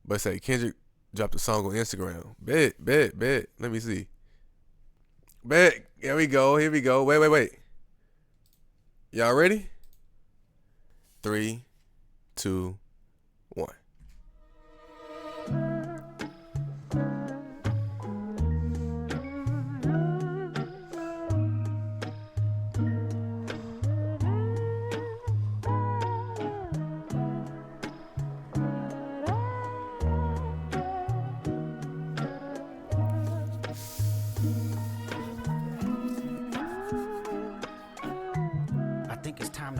But say Kendrick dropped a song on Instagram. Bet. Let me see. Bet. Here we go. Wait. Y'all ready? 3, 2, 1.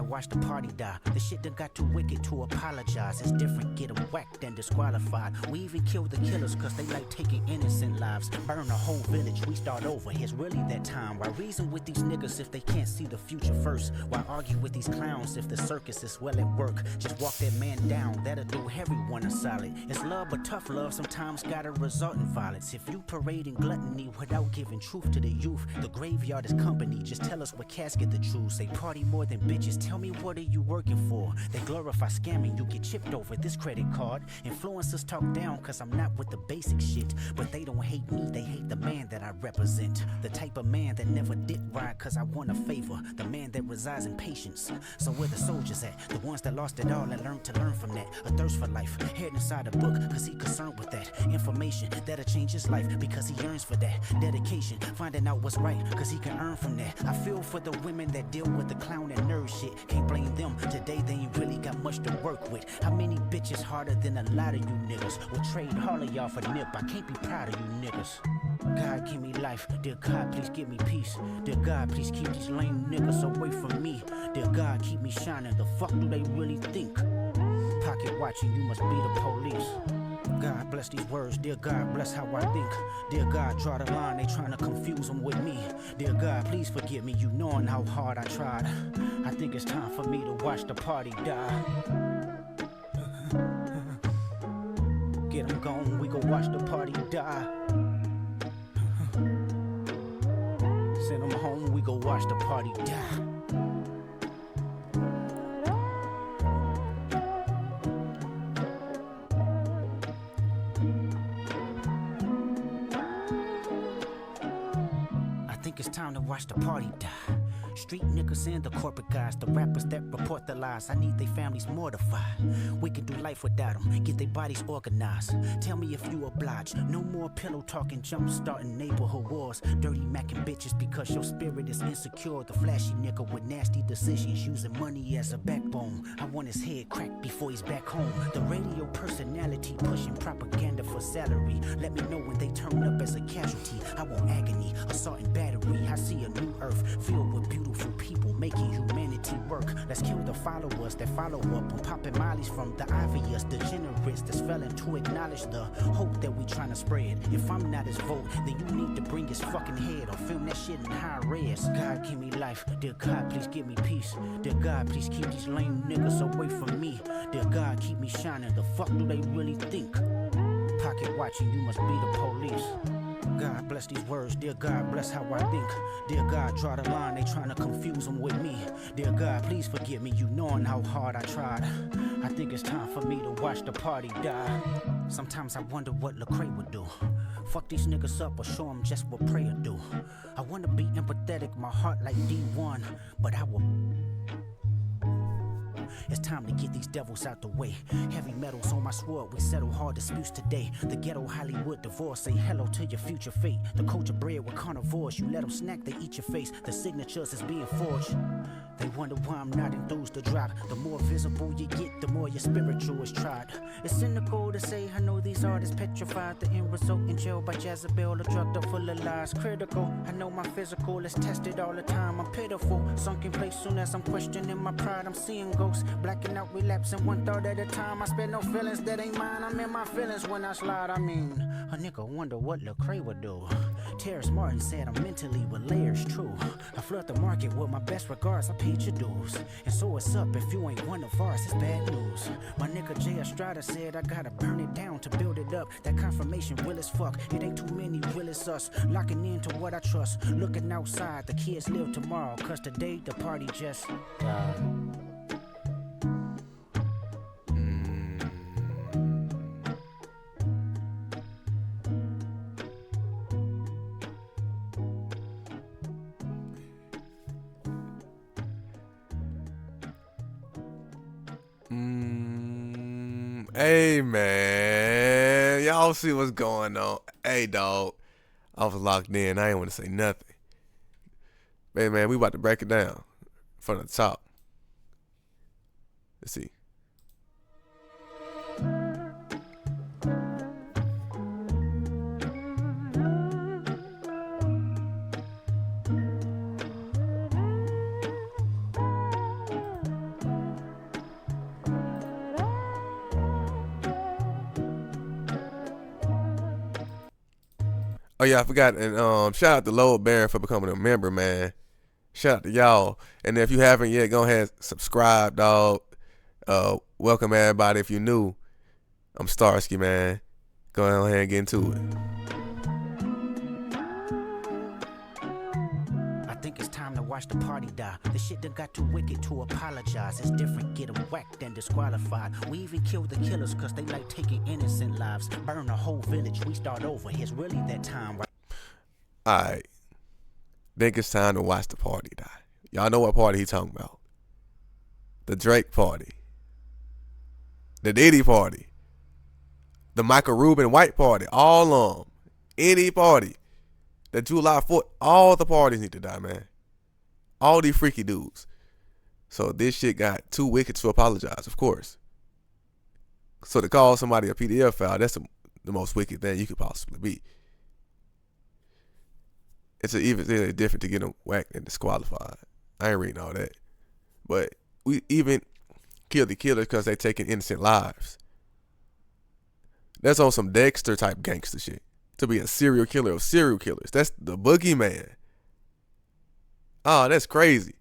Watch the party die. The shit done got too wicked to apologize. It's different, get them whacked and disqualified. We even kill the killers cause they like taking innocent lives. Burn the whole village, we start over. It's really that time. Why reason with these niggas if they can't see the future first? Why argue with these clowns if the circus is well at work? Just walk that man down, that'll do everyone a solid. It's love but tough love sometimes gotta result in violence. If you parading gluttony without giving truth to the youth, the graveyard is company, just tell us what casket to choose. They party more than bitches, tell me what are you working for? They glorify scamming, you get chipped over this credit card. Influencers talk down cause I'm not with the basic shit, but they don't hate me, they hate the man that I represent. The type of man that never did right cause I won a favor. The man that resides in patience. So where the soldiers at? The ones that lost it all and learned to learn from that. A thirst for life, head inside a book cause he concerned with that. Information that'll change his life because he yearns for that. Dedication, finding out what's right cause he can earn from that. I feel for the women that deal with the clown and nerd shit. Can't blame them, today they ain't really got much to work with. How many bitches harder than a lot of you niggas? Will trade all of y'all for nip, I can't be proud of you niggas. God give me life, dear God please give me peace. Dear God please keep these lame niggas away from me. Dear God keep me shining, the fuck do they really think? Pocket watching, you must be the police. God bless these words, dear God bless how I think. Dear God draw the line, they trying to confuse them with me. Dear God please forgive me, you knowing how hard I tried. I think it's time for me to watch the party die. Get them gone, we go watch the party die. Send them home, we go watch the party die. It's time to watch the party die. Street niggas and the corporate guys, the rappers that report the lies. I need their families mortified. We can do life without them, get their bodies organized. Tell me if you oblige. No more pillow talking, jump starting neighborhood wars. Dirty macking bitches because your spirit is insecure. The flashy nigga with nasty decisions, using money as a backbone. I want his head cracked before he's back home. The radio personality pushing propaganda for salary. Let me know when they turn up as a casualty. I want agony, assault and battery. I see a new earth filled with beautiful people making humanity work. Let's kill the followers that follow up on popping mollies from the obvious degenerates that's failing to acknowledge the hope that we trying to spread. If I'm not his vote, then you need to bring his fucking head or film that shit in high res. God give me life, dear God please give me peace. Dear God please keep these lame niggas away from me. Dear God keep me shining, the fuck do they really think? Pocket watching, you must be the police. God bless these words, dear God bless how I think. Dear God draw the line, they trying to confuse them with me. Dear God please forgive me, you knowing how hard I tried. I think it's time for me to watch the party die. Sometimes I wonder what Lecrae would do. Fuck these niggas up or show them just what prayer do. I wanna be empathetic, my heart like D1, but I will. It's time to get these devils out the way. Heavy metals on my sword, we settle hard disputes today. The ghetto Hollywood divorce, say hello to your future fate. The culture bred with carnivores, you let them snack, they eat your face. The signatures is being forged. They wonder why I'm not enthused to drop. The more visible you get, the more your spiritual is tried. It's cynical to say I know these artists petrified. The end result in jail by Jezebel, a drugged up full of lies. Critical, I know my physical is tested all the time. I'm pitiful, sunk in place soon as I'm questioning my pride. I'm seeing ghosts, blacking out, relapsing one thought at a time. I spend no feelings that ain't mine. I'm in my feelings when I slide. I mean, a nigga wonder what Lecrae would do. Terrence Martin said I'm mentally with layers, true. I flood the market with my best regards, I paid your dues. And so it's up if you ain't one of ours, it's bad news. My nigga Jay Estrada said I gotta burn it down to build it up. That confirmation real as fuck, it ain't too many real as us. Locking into what I trust, looking outside, the kids live tomorrow. Cause today the party just died. Hey man, y'all see what's going on? Hey dog, I was locked in. I ain't want to say nothing. Hey man, we about to break it down from the top. Let's see. Oh yeah, I forgot. And shout out to Lowell Baron for becoming a member, man. Shout out to y'all. And if you haven't yet, go ahead subscribe, dog. Welcome everybody. If you're new, I'm Starsky, man. Go ahead and get into it. I think it's time to watch the party die. The shit done got too wicked to apologize. It's different, get them whacked and disqualified. We even kill the killers cause they like taking innocent lives. Burn a whole village, we start over. It's really that time, right? Alright. Think it's time to watch the party die. Y'all know what party he talking about. The Drake party. The Diddy party. The Michael Rubin White party. All of them. Any party. The July 4th. All the parties need to die, man. All these freaky dudes. So this shit got too wicked to apologize, of course. So to call somebody a PDF file, that's the most wicked thing you could possibly be. It's even different to get them whacked and disqualified. I ain't reading all that. But we even kill the killers because they taking innocent lives. That's on some Dexter type gangster shit. To be a serial killer of serial killers. That's the boogeyman. Oh, that's crazy.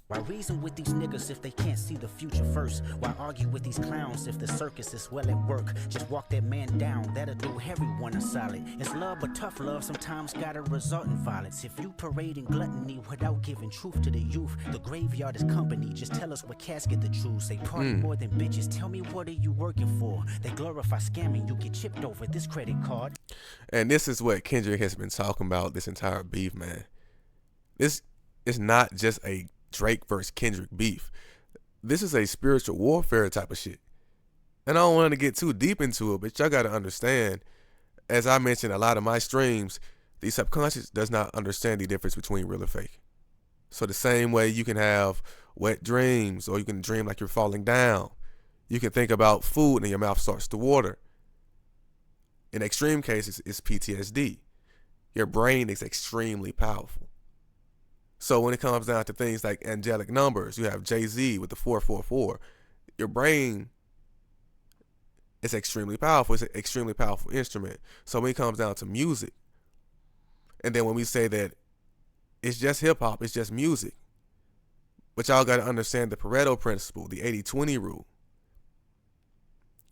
Why reason with these niggas if they can't see the future first? Why argue with these clowns if the circus is well at work? Just walk that man down, that'll do everyone a solid. It's love, but tough love sometimes gotta result in violence. If you parading gluttony without giving truth to the youth, the graveyard is company. Just tell us what casket to choose. They party more than bitches. Tell me what are you working for? They glorify scamming. You get chipped over this credit card. And this is what Kendrick has been talking about this entire beef, man. This is not just a Drake versus Kendrick beef. This is a spiritual warfare type of shit. And I don't want to get too deep into it, but y'all got to understand, as I mentioned a lot of my streams, the subconscious does not understand the difference between real and fake. So the same way you can have wet dreams, or you can dream like you're falling down. You can think about food and your mouth starts to water. In extreme cases, it's PTSD. Your brain is extremely powerful. So when it comes down to things like angelic numbers, you have Jay-Z with the 444. Your brain is extremely powerful. It's an extremely powerful instrument. So when it comes down to music, and then when we say that it's just hip-hop, it's just music, but y'all got to understand the Pareto principle, the 80-20 rule,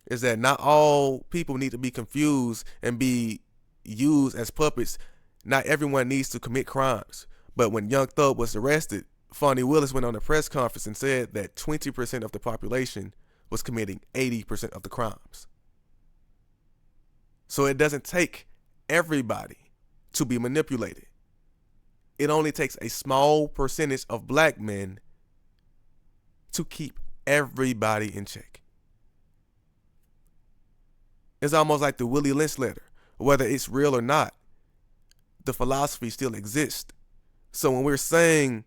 is that not all people need to be confused and be used as puppets. Not everyone needs to commit crimes. But when Young Thug was arrested, Fonnie Willis went on a press conference and said that 20% of the population was committing 80% of the crimes. So it doesn't take everybody to be manipulated. It only takes a small percentage of black men to keep everybody in check. It's almost like the Willie Lynch letter. Whether it's real or not, the philosophy still exists. So when we're saying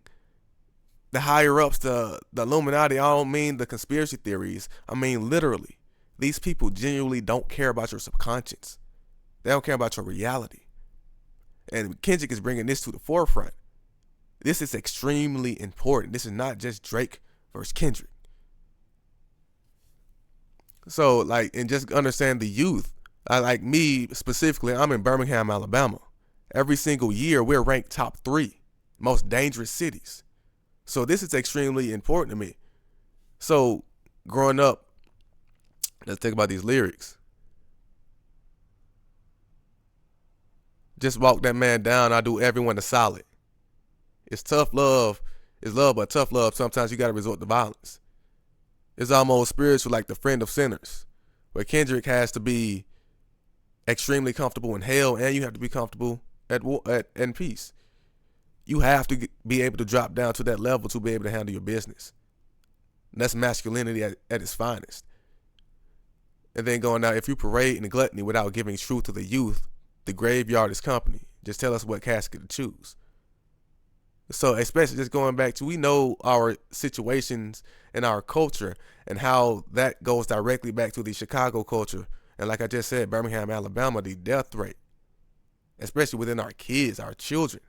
the higher ups, the Illuminati, I don't mean the conspiracy theories. I mean literally. These people genuinely don't care about your subconscious. They don't care about your reality. And Kendrick is bringing this to the forefront. This is extremely important. This is not just Drake versus Kendrick. So and just understand the youth. Like me specifically, I'm in Birmingham, Alabama. Every single year, we're ranked top 3 most dangerous cities. So this is extremely important to me. So growing up, let's think about these lyrics. Just walk that man down, I do everyone a solid. It's tough love. It's love, but tough love, sometimes you got to resort to violence. It's almost spiritual, like the friend of sinners, where Kendrick has to be extremely comfortable in hell, and you have to be comfortable in peace. You have to be able to drop down to that level to be able to handle your business. That's masculinity at its finest. And then going out, if you parade in gluttony without giving truth to the youth, the graveyard is company. Just tell us what casket to choose. So especially just going back to, we know our situations and our culture and how that goes directly back to the Chicago culture. And like I just said, Birmingham, Alabama, the death rate, especially within our kids, our children.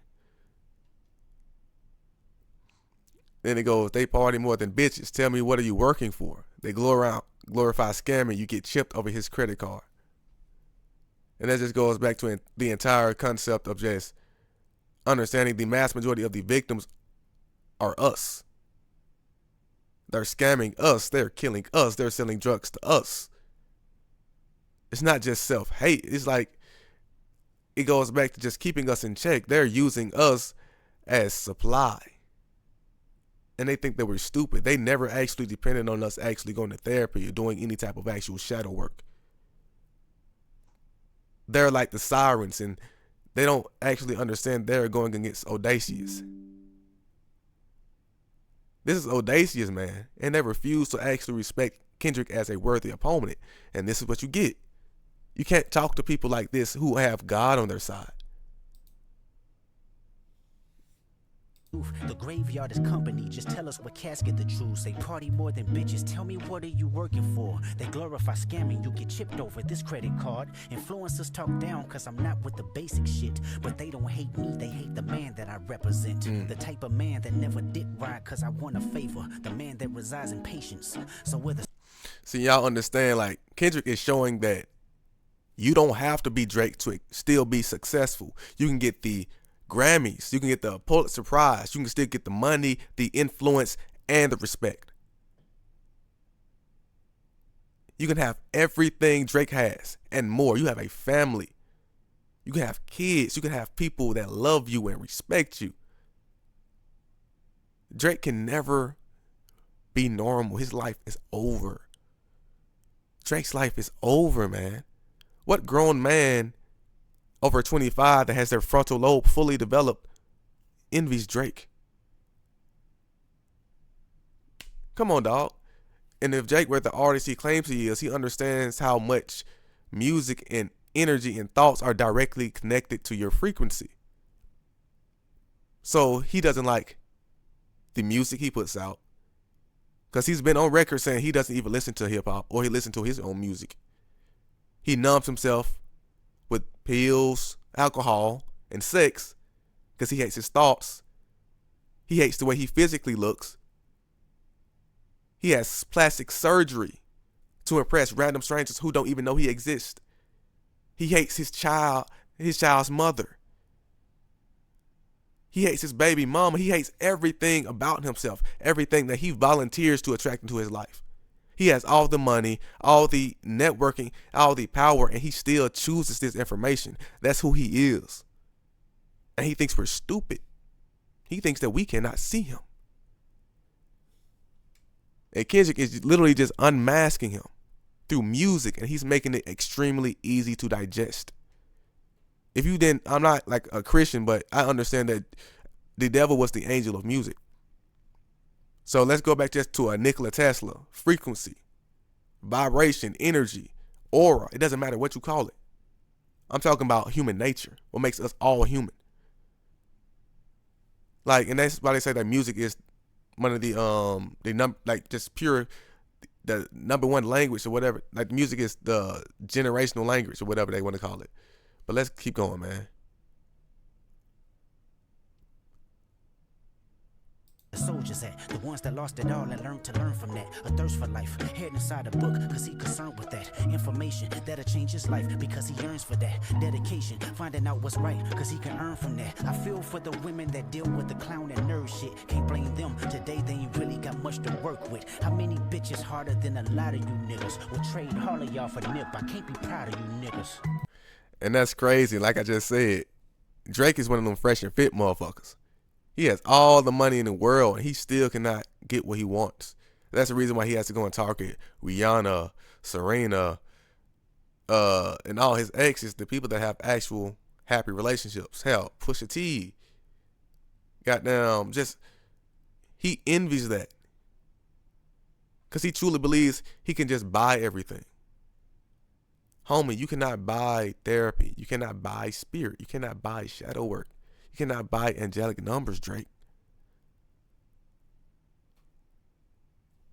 Then it goes, they party more than bitches. Tell me, what are you working for? They glorify scamming. You get chipped over his credit card. And that just goes back to the entire concept of just understanding the mass majority of the victims are us. They're scamming us. They're killing us. They're selling drugs to us. It's not just self-hate. It's like, it goes back to just keeping us in check. They're using us as supply. And they think that we're stupid. They never actually depended on us actually going to therapy or doing any type of actual shadow work. They're like the sirens, and they don't actually understand they're going against Audacious. This is Audacious, man. And they refuse to actually respect Kendrick as a worthy opponent. And this is what you get. You can't talk to people like this who have God on their side. The graveyard is company, just tell us what casket to choose. They party more than bitches, tell me what are you working for? They glorify scamming, you get chipped over this credit card. Influencers talk down cause I'm not with the basic shit, but they don't hate me, they hate the man that I represent. The type of man that never dick ride cause I want a favor, the man that resides in patience. So with a See, y'all understand, like, Kendrick is showing that you don't have to be Drake to still be successful. You can get the Grammys, you can get the Pulitzer Prize, you can still get the money, the influence, and the respect. You can have everything Drake has and more. You have a family. You can have kids. You can have people that love you and respect you. Drake can never be normal. His life is over. Drake's life is over, man. What grown man over 25 that has their frontal lobe fully developed envies Drake? Come on, dog. And if Drake were the artist he claims he is, he understands how much music and energy and thoughts are directly connected to your frequency. So he doesn't like the music he puts out, because he's been on record saying he doesn't even listen to hip hop, or he listens to his own music. He numbs himself with pills, alcohol, and sex because he hates his thoughts. He hates the way he physically looks. He has plastic surgery to impress random strangers who don't even know he exists. He hates his child's mother. He hates his baby mama. He hates everything about himself, everything that he volunteers to attract into his life. He has all the money, all the networking, all the power, and he still chooses this information. That's who he is. And he thinks we're stupid. He thinks that we cannot see him. And Kendrick is literally just unmasking him through music, and he's making it extremely easy to digest. If you didn't, I'm not like a Christian, but I understand that the devil was the angel of music. So let's go back just to a Nikola Tesla. Frequency, vibration, energy, aura. It doesn't matter what you call it. I'm talking about human nature. What makes us all human. Like, and that's why they say that music is one of the number one language or whatever. Like, music is the generational language or whatever they want to call it. But let's keep going, man. the soldiers at, the ones that lost it all and learned to learn from that. A thirst for life, head inside a book, cause he concerned with that. Information that'll change his life because he yearns for that. Dedication, finding out what's right, cause he can earn from that. I feel for the women that deal with the clown and nerd shit. Can't blame them, today they ain't really got much to work with. How many bitches harder than a lot of you niggas will trade all of y'all for nip? I can't be proud of you niggas. And that's crazy. Like I just said, Drake is one of them fresh and fit motherfuckers. He has all the money in the world and he still cannot get what he wants. That's the reason why he has to go and target Rihanna, Serena, and all his exes, the people that have actual happy relationships. Hell, Pusha T. Goddamn, just, he envies that. Because he truly believes he can just buy everything. Homie, you cannot buy therapy. You cannot buy spirit. You cannot buy shadow work. You cannot buy angelic numbers, Drake.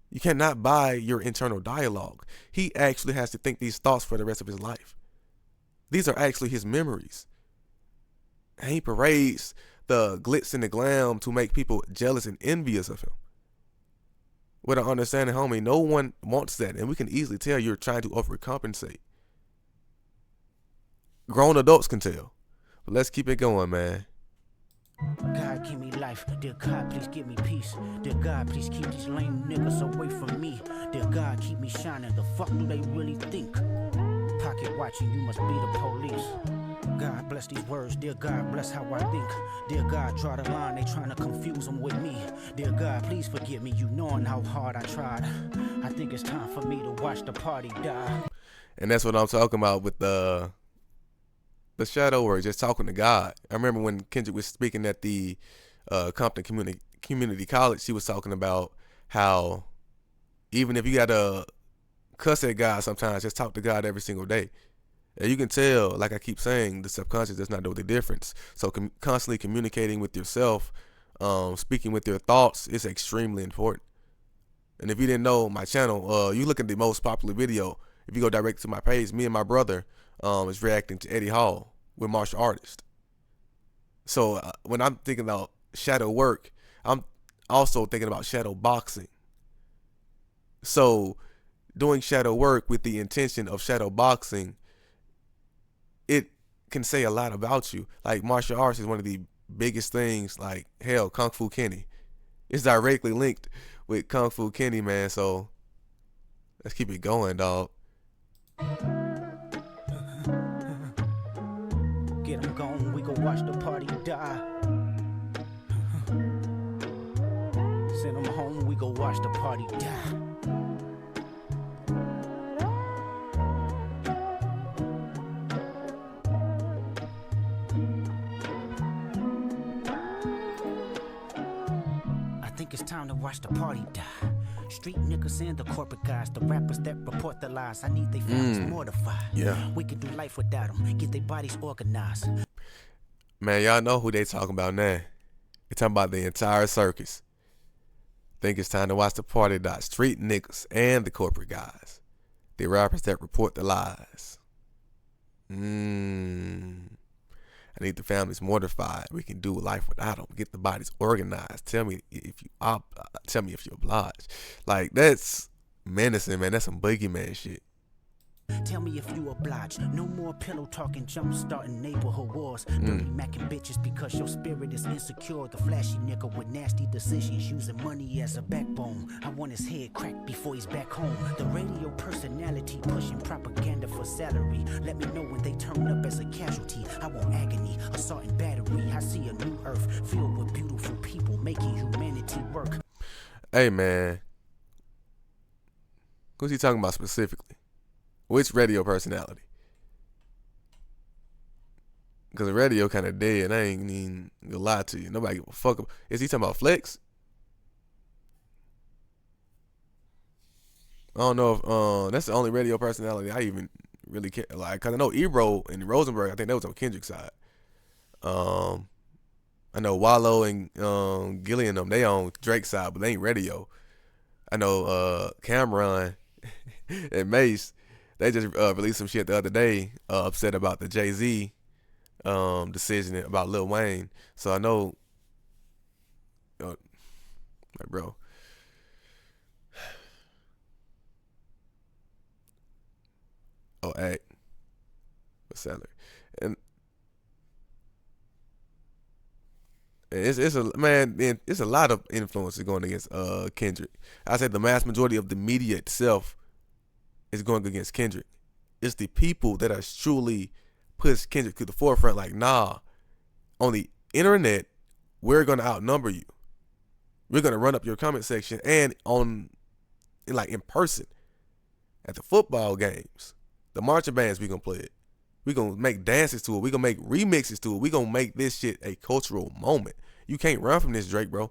You cannot buy your internal dialogue. He actually has to think these thoughts for the rest of his life. These are actually his memories. And he parades the glitz and the glam to make people jealous and envious of him. With an understanding, homie, no one wants that. And we can easily tell you're trying to overcompensate. Grown adults can tell. But let's keep it going, man. God, give me life. Dear God, please give me peace. Dear God, please keep these lame niggas away from me. Dear God, keep me shining. The fuck do they really think? Pocket watching, you must be the police. God bless these words. Dear God, bless how I think. Dear God, draw the line. They trying to confuse them with me. Dear God, please forgive me. You knowing how hard I tried. I think it's time for me to watch the party die. And that's what I'm talking about with the shadow work, just talking to God. I remember when Kendrick was speaking at the Compton Community College, he was talking about how even if you got to cuss at God sometimes, just talk to God every single day. And you can tell, like I keep saying, the subconscious does not know the difference. So constantly communicating with yourself, speaking with your thoughts is extremely important. And if you didn't know my channel, you look at the most popular video. If you go direct to my page, me and my brother is reacting to Eddie Hall with martial artist. So when I'm thinking about shadow work, I'm also thinking about shadow boxing. So doing shadow work with the intention of shadow boxing, it can say a lot about you. Like martial arts is one of the biggest things. Like hell, Kung Fu Kenny, it's directly linked with Kung Fu Kenny, man. So let's keep it going, dog. Get them gone, we go watch the party die. Send them home, we go watch the party die. I think it's time to watch the party die. Street niggas and the corporate guys, the rappers that report the lies. I need they families mortified. Yeah. We can do life without them, get their bodies organized. Man, y'all know who they talking about now. They talking about the entire circus. Think it's time to watch the party die. Street niggas and the corporate guys. The rappers that report the lies. I need the families mortified. We can do life without them. Get the bodies organized. Tell me if you're obliged. Like, that's menacing, man. That's some boogeyman shit. Tell me if you oblige. No more pillow talking, jump starting neighborhood wars. Dirty macking bitches because your spirit is insecure. The flashy nigga with nasty decisions, using money as a backbone. I want his head cracked before he's back home. The radio personality pushing propaganda for salary. Let me know when they turn up as a casualty. I want agony, assault and battery. I see a new earth filled with beautiful people making humanity work. Hey, man. Who's he talking about specifically? Which radio personality? Because the radio kind of dead. I ain't even gonna lie to you. Nobody give a fuck. Is he talking about Flex? I don't know if that's the only radio personality I even really care. Like, cause I know Ebro and Rosenberg, I think that was on Kendrick's side. I know Wallow and Gillian them, they on Drake's side, but they ain't radio. I know Cameron and Mace, they just released some shit the other day, upset about the Jay-Z decision about Lil Wayne. So I know, like, bro, act, but salary, and it's a lot of influences going against Kendrick. I said the mass majority of the media itself is going against Kendrick. It's the people that are truly push Kendrick to the forefront. Like, nah, on the internet, we're gonna outnumber you. We're gonna run up your comment section, and in person at the football games, the marching bands, we gonna play it. We gonna make dances to it. We gonna make remixes to it. We gonna make this shit a cultural moment. You can't run from this, Drake, bro.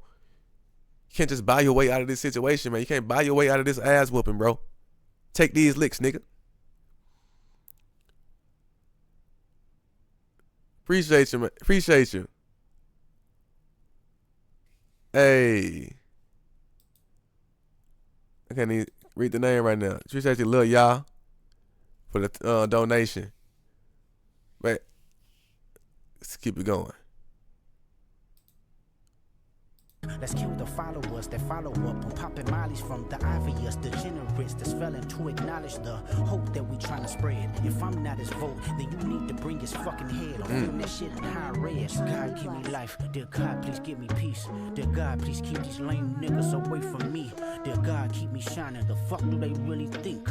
You can't just buy your way out of this situation, man. You can't buy your way out of this ass whooping, bro. Take these licks, nigga. Appreciate you, man. Appreciate you. Hey. I can't even read the name right now. Appreciate you, Lil Y'all, for the donation. But let's keep it going. Let's kill the followers that follow up on popping mollies from the obvious degenerates that's failing to acknowledge the hope that we trying to spread. If I'm not his vote, then you need to bring his fucking head. Film that shit in high res. God, give me life. Dear God, please give me peace. Dear God, please keep these lame niggas away from me. Dear God, keep me shining. The fuck do they really think?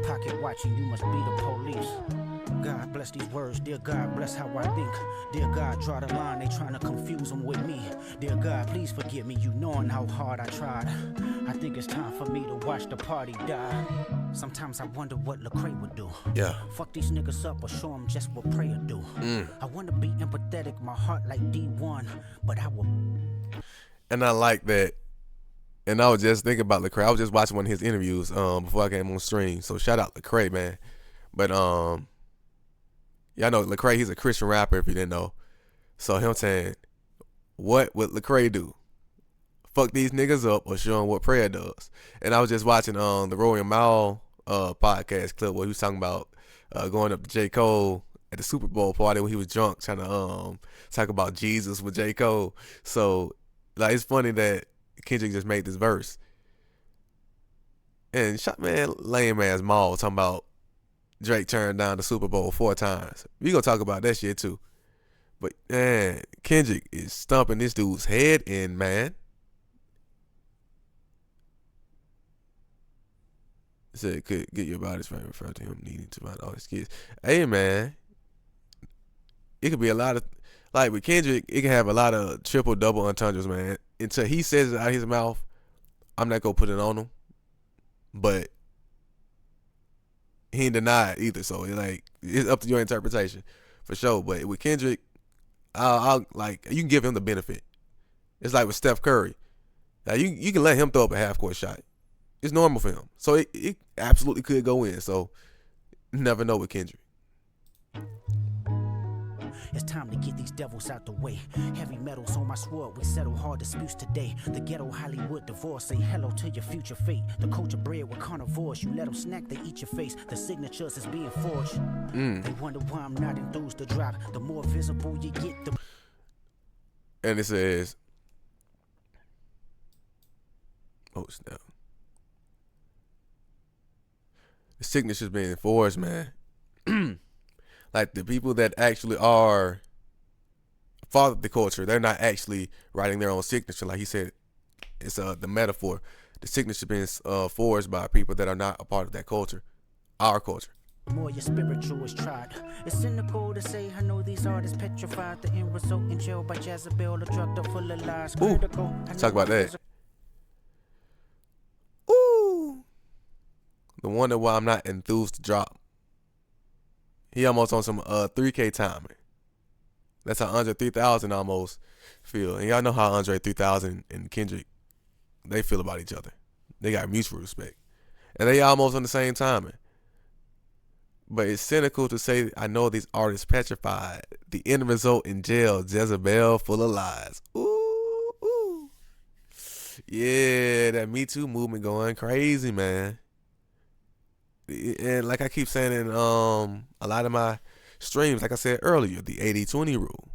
Pocket watching, you must be the police. God bless these words, dear God bless how I think. Dear God, draw the line, they trying to confuse them with me. Dear God, please forgive me, you knowing how hard I tried. I think it's time for me to watch the party die. Sometimes I wonder what Lecrae would do. Yeah. Fuck these niggas up or show them just what prayer do. I want to be empathetic, my heart like D1, but I will. And I like that. And I was just thinking about Lecrae. I was just watching one of his interviews before I came on stream. So shout out Lecrae, man. But yeah, I know Lecrae, he's a Christian rapper if you didn't know. So him saying, what would Lecrae do? Fuck these niggas up or show them what prayer does. And I was just watching the Roy Mal podcast clip where he was talking about going up to J. Cole at the Super Bowl party when he was drunk trying to talk about Jesus with J. Cole. So like it's funny that Kendrick just made this verse. And shot man, lame ass Mal talking about Drake turned down the Super Bowl 4 times. We gonna talk about that shit too. But man, Kendrick is stumping this dude's head in, man. Said it could get your body's frame referred to him needing to find all his kids. Hey man, it could be a lot of, like with Kendrick, it can have a lot of triple double entendres, man. Until he says it out of his mouth, I'm not gonna put it on him. But he ain't denied either, so it's up to your interpretation for sure. But with Kendrick, I'll like, you can give him the benefit. It's like with Steph Curry. Now you can let him throw up a half court shot. It's normal for him, so it absolutely could go in. So you never know with Kendrick. It's time to get these devils out the way. Heavy metals on my sword, we settle hard disputes today. The ghetto Hollywood divorce, say hello to your future fate. The culture bred with carnivores, you let them snack, they eat your face. The signatures is being forged. They wonder why I'm not enthused to drop. The more visible you get, the... And it says, oh snap. The signatures being enforced, man. Like the people that actually are father the culture, they're not actually writing their own signature. Like he said, it's the metaphor. The signature being forged by people that are not a part of that culture, our culture. The more your spiritual is tried. It's cynical to say, I know these artists petrified. The end result in jail by Jezebel, a drugged up full of lies. Ooh, talk about that. Ooh. The wonder why I'm not enthused to drop. He almost on some 3K timing. That's how Andre 3000 almost feel. And y'all know how Andre 3000 and Kendrick, they feel about each other. They got mutual respect. And they almost on the same timing. But it's cynical to say, I know these artists petrified. The end result in jail, Jezebel full of lies. Ooh, ooh. Yeah, that Me Too movement going crazy, man. And like I keep saying in a lot of my streams, like I said earlier, the 80-20 rule.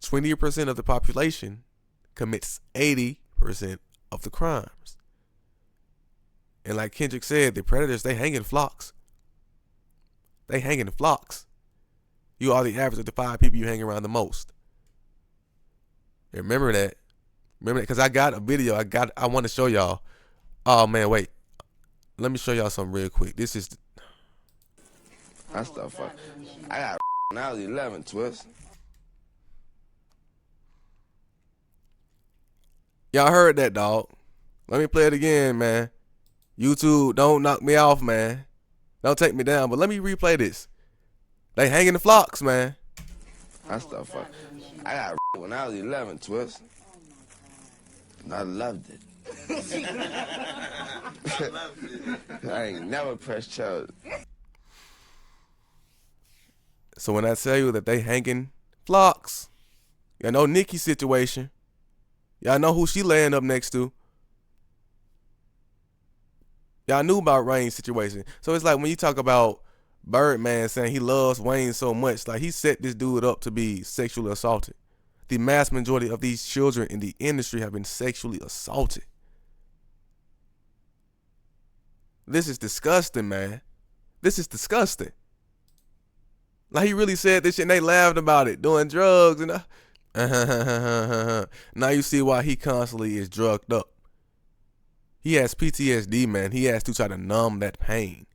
20% of the population commits 80% of the crimes. And like Kendrick said, the predators, they hang in flocks. They hang in flocks. You are the average of the 5 people you hang around the most. And remember that. Remember that, because I got a video I want to show y'all. Oh man, wait. Let me show y'all something real quick. This is... That's the fuck. I got now 11 twist. Y'all heard that, dog. Let me play it again, man. YouTube, don't knock me off, man. Don't take me down, but let me replay this. They hanging the flocks, man. That's the fuck. I got when I was 11 twist. I loved it. I ain't never pressed charges. So when I tell you that they hanging flocks, y'all know Nikki's situation. Y'all know who she laying up next to. Y'all knew about Rain's situation. So it's like when you talk about Birdman saying he loves Wayne so much, like he set this dude up to be sexually assaulted. The mass majority of these children in the industry have been sexually assaulted. This is disgusting, man. This is disgusting. Like he really said this shit and they laughed about it, doing drugs and now you see why he constantly is drugged up. He has PTSD, man. He has to try to numb that pain.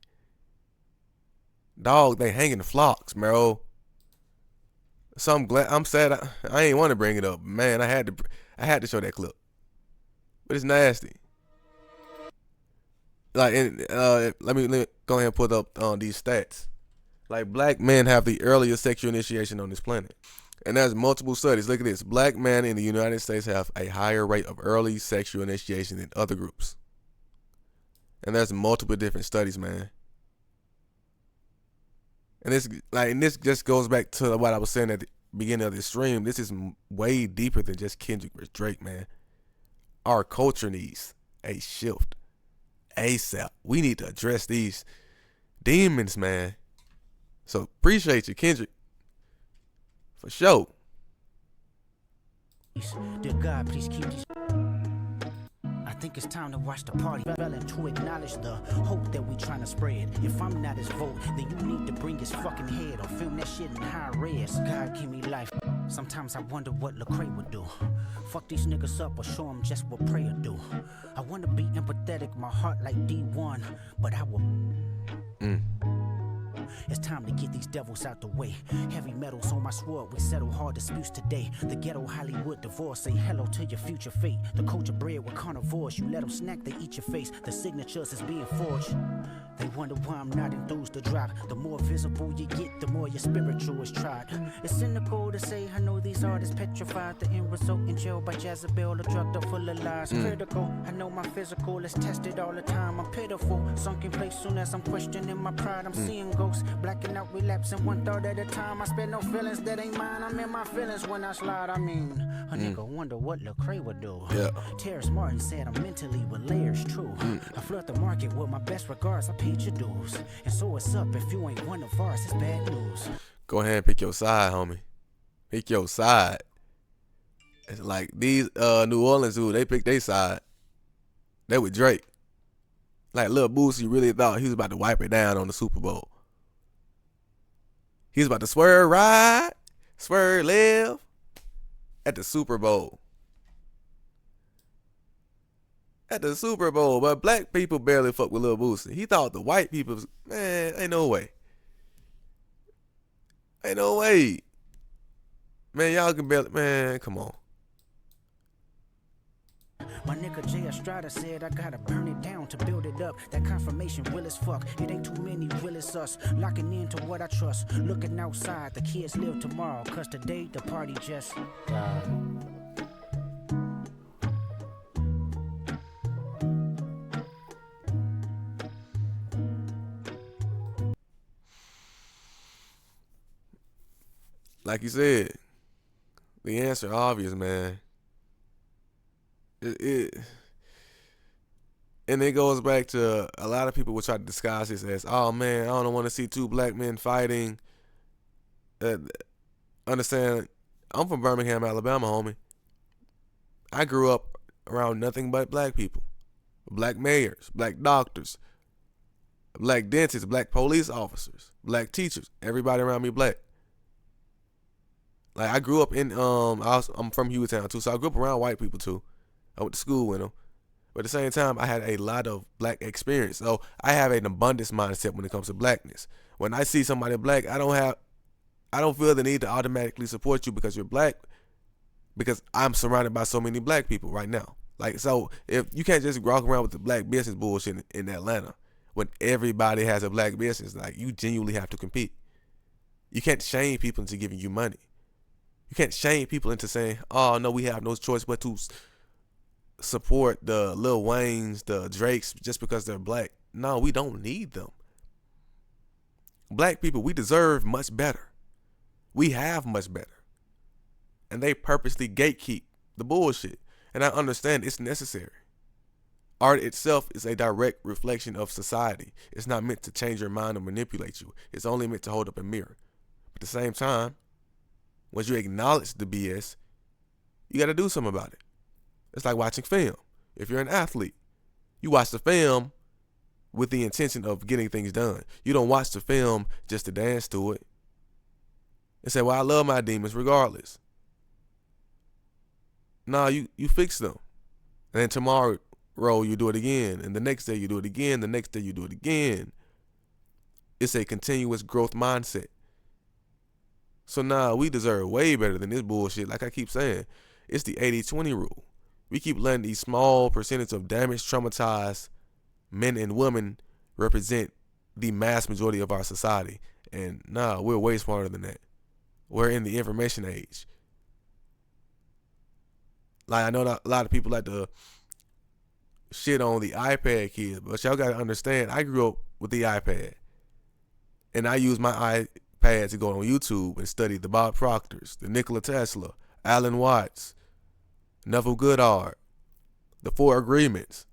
Dog, they hanging flocks, bro. So I'm sad I ain't want to bring it up. Man, I had to show that clip. But it's nasty. Like, let me go ahead and put up these stats. Like, black men have the earliest sexual initiation on this planet. And there's multiple studies. Look at this. Black men in the United States have a higher rate of early sexual initiation than other groups. And there's multiple different studies, man. And this just goes back to what I was saying at the beginning of this stream. This is way deeper than just Kendrick or Drake, man. Our culture needs a shift ASAP. We need to address these demons, man. So appreciate you, Kendrick. For sure. Dear God, please keep these. I think it's time to watch the party. Failing to acknowledge the hope that we trying to spread. If I'm not his vote, then you need to bring his fucking head or film that shit in high res. God give me life. Sometimes I wonder what Lecrae would do. Fuck these niggas up or show them just what prayer do. I wanna be empathetic, my heart like D1, but I will. It's time to get these devils out the way. Heavy metals on my sword, we settle hard disputes today. The ghetto Hollywood divorce, say hello to your future fate. The culture bred with carnivores, you let them snack, they eat your face. The signatures is being forged. They wonder why I'm not enthused to drop. The more visible you get, the more your spiritual is tried. It's cynical to say I know these artists petrified. The end result in jail by Jezebel, or drugged up full of lies. Critical, I know my physical is tested all the time. I'm pitiful, sunk in place soon as I'm questioning my pride. I'm seeing ghosts, blacking out, relapsing 1/3 at a time. I spend no feelings that ain't mine. I'm in my feelings when I slide. I mean, a nigga wonder what Lecrae would do. Yeah. Terrence Martin said I'm mentally with layers, true. I flood the market with my best regards. I paid your dues, and so it's up. If you ain't one of ours, it's bad news. Go ahead and pick your side, homie. Pick your side. It's like these New Orleans dudes, they picked their side. They with Drake. Like Lil Boosie really thought he was about to wipe it down on the Super Bowl. He was about to swerve right, swerve left at the Super Bowl. At the Super Bowl, but black people barely fuck with Lil Boosie. He thought the white people was, man, ain't no way. Ain't no way. Man, y'all can barely, man, come on. My nigga Jay Estrada said I gotta burn it down to build it up. That confirmation real as fuck. It ain't too many real as us. Locking into what I trust. Looking outside, the kids live tomorrow. Cause today the party just Like you said, the answer obvious, man. And it goes back to a lot of people will try to disguise this as, oh man, I don't want to see two black men fighting. Understand, I'm from Birmingham, Alabama, homie. I grew up around nothing but black people. Black mayors, black doctors, black dentists, black police officers, black teachers. Everybody around me black. Like I grew up in I'm from Hewittown too, so I grew up around white people too. I went to school with them. But at the same time, I had a lot of black experience. So I have an abundance mindset when it comes to blackness. When I see somebody black, I don't feel the need to automatically support you because you're black, because I'm surrounded by so many black people right now. Like, so if you can't just walk around with the black business bullshit in Atlanta when everybody has a black business, like you genuinely have to compete. You can't shame people into giving you money. You can't shame people into saying, oh no, we have no choice but to support the Lil Waynes, the Drakes, just because they're black. No, we don't need them. Black people, we deserve much better. We have much better. And they purposely gatekeep the bullshit. And I understand it's necessary. Art itself is a direct reflection of society. It's not meant to change your mind or manipulate you. It's only meant to hold up a mirror. But at the same time, once you acknowledge the BS, you got to do something about it. It's like watching film. If you're an athlete, you watch the film with the intention of getting things done. You don't watch the film just to dance to it and say, well, I love my demons regardless. Nah, you fix them. And then tomorrow you do it again. And the next day you do it again. The next day you do it again. It's a continuous growth mindset. So now we deserve way better than this bullshit. Like I keep saying, it's the 80-20 rule. We keep letting these small percentage of damaged, traumatized men and women represent the mass majority of our society. And nah, we're way smarter than that. We're in the information age. Like, I know that a lot of people like to shit on the iPad kids, but y'all gotta understand, I grew up with the iPad. And I use my iPad to go on YouTube and study the Bob Proctors, the Nikola Tesla, Alan Watts, Neville Goddard, the Four Agreements.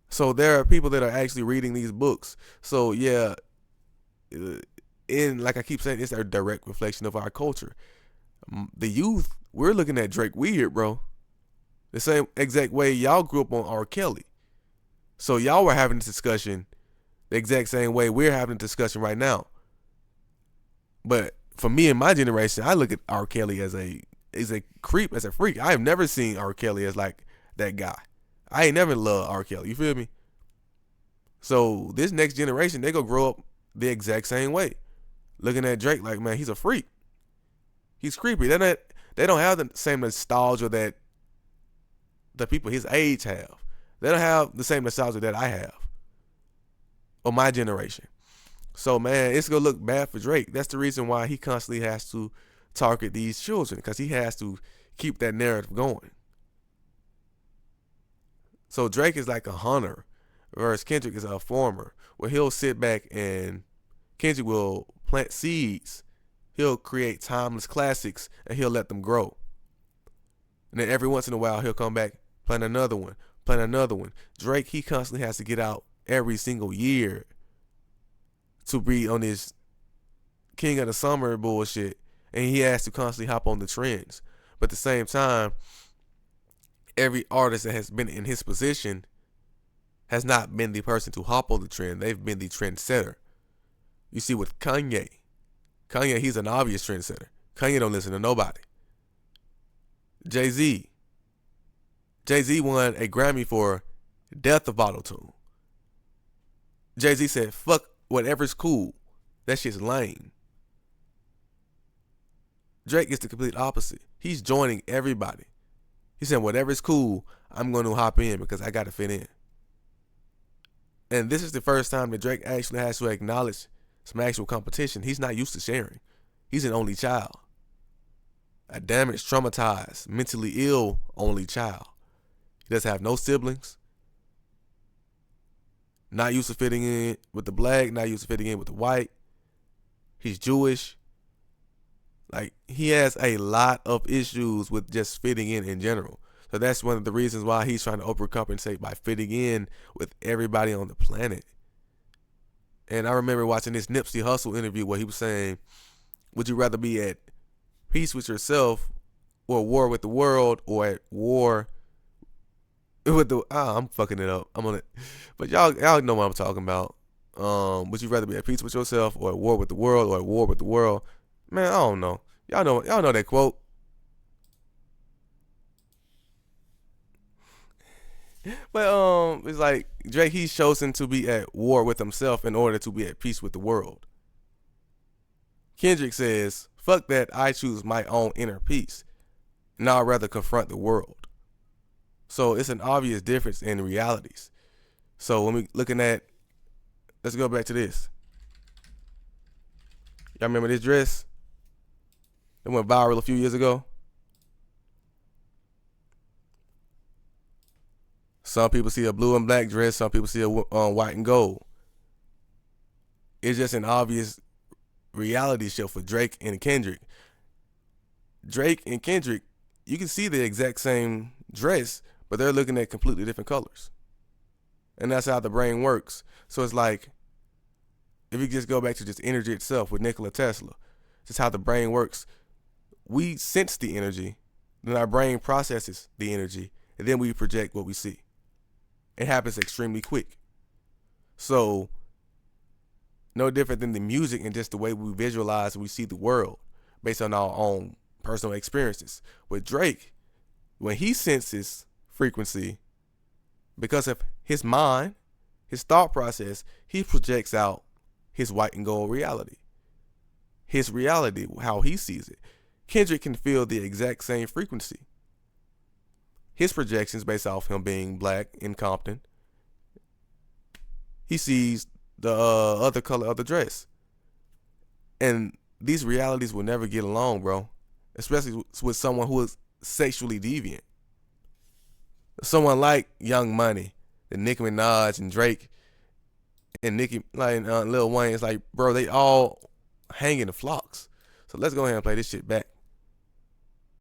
So there are people that are actually reading these books. So yeah, like I keep saying, it's a direct reflection of our culture. The youth, we're looking at Drake weird, bro. The same exact way y'all grew up on R. Kelly. So y'all were having this discussion the exact same way we're having a discussion right now. But for me and my generation, I look at R. Kelly as a creep, as a freak. I have never seen R. Kelly as like that guy. I ain't never loved R. Kelly. You feel me? So this next generation, they gonna grow up the exact same way, looking at Drake like, man, he's a freak. He's creepy. They don't have the same nostalgia that the people his age have. They don't have the same nostalgia that I have, or my generation. So man, it's gonna look bad for Drake. That's the reason why he constantly has to target these children, because he has to keep that narrative going. So Drake is like a hunter, whereas Kendrick is a farmer, where he'll sit back and Kendrick will plant seeds. He'll create timeless classics and he'll let them grow. And then every once in a while he'll come back, plant another one. Drake, he constantly has to get out every single year to be on this King of the Summer bullshit, and he has to constantly hop on the trends. But at the same time, every artist that has been in his position has not been the person to hop on the trend. They've been the trendsetter. You see with Kanye, he's an obvious trendsetter. Kanye don't listen to nobody. Jay-Z won a Grammy for Death of Auto-Tune. Jay-Z said, fuck whatever's cool. That shit's lame. Drake is the complete opposite. He's joining everybody. He said, whatever's cool, I'm going to hop in because I got to fit in. And this is the first time that Drake actually has to acknowledge some actual competition. He's not used to sharing. He's an only child. A damaged, traumatized, mentally ill only child. He doesn't have no siblings. Not used to fitting in with the black, not used to fitting in with the white. He's Jewish. Like, he has a lot of issues with just fitting in general. So that's one of the reasons why he's trying to overcompensate by fitting in with everybody on the planet. And I remember watching this Nipsey Hussle interview where he was saying, would you rather be at peace with yourself or war with the world, or at war with the, I'm fucking it up. I'm on it. But y'all know what I'm talking about. Would you rather be at peace with yourself or at war with the world, or at war with the world? Man, I don't know. Y'all know that quote. But it's like Drake, he's chosen to be at war with himself in order to be at peace with the world. Kendrick says, fuck that, I choose my own inner peace. Now I'd rather confront the world. So it's an obvious difference in realities. So when we looking at, let's go back to this. Y'all remember this dress? It went viral a few years ago. Some people see a blue and black dress. Some people see a white and gold. It's just an obvious reality show for Drake and Kendrick. Drake and Kendrick, you can see the exact same dress, but they're looking at completely different colors. And that's how the brain works. So it's like, if you just go back to just energy itself with Nikola Tesla, just how the brain works. We sense the energy, then our brain processes the energy, and then we project what we see. It happens extremely quick. So, no different than the music and just the way we visualize and we see the world based on our own personal experiences. With Drake, when he senses frequency, because of his mind, his thought process, he projects out his white and gold reality. His reality, how he sees it. Kendrick can feel the exact same frequency. His projections based off him being black in Compton. He sees the other color of the dress. And these realities will never get along, bro. Especially with someone who is sexually deviant. Someone like Young Money, and Nicki Minaj and Drake and Lil Wayne. It's like, bro, they all hang in the flocks. So let's go ahead and play this shit back.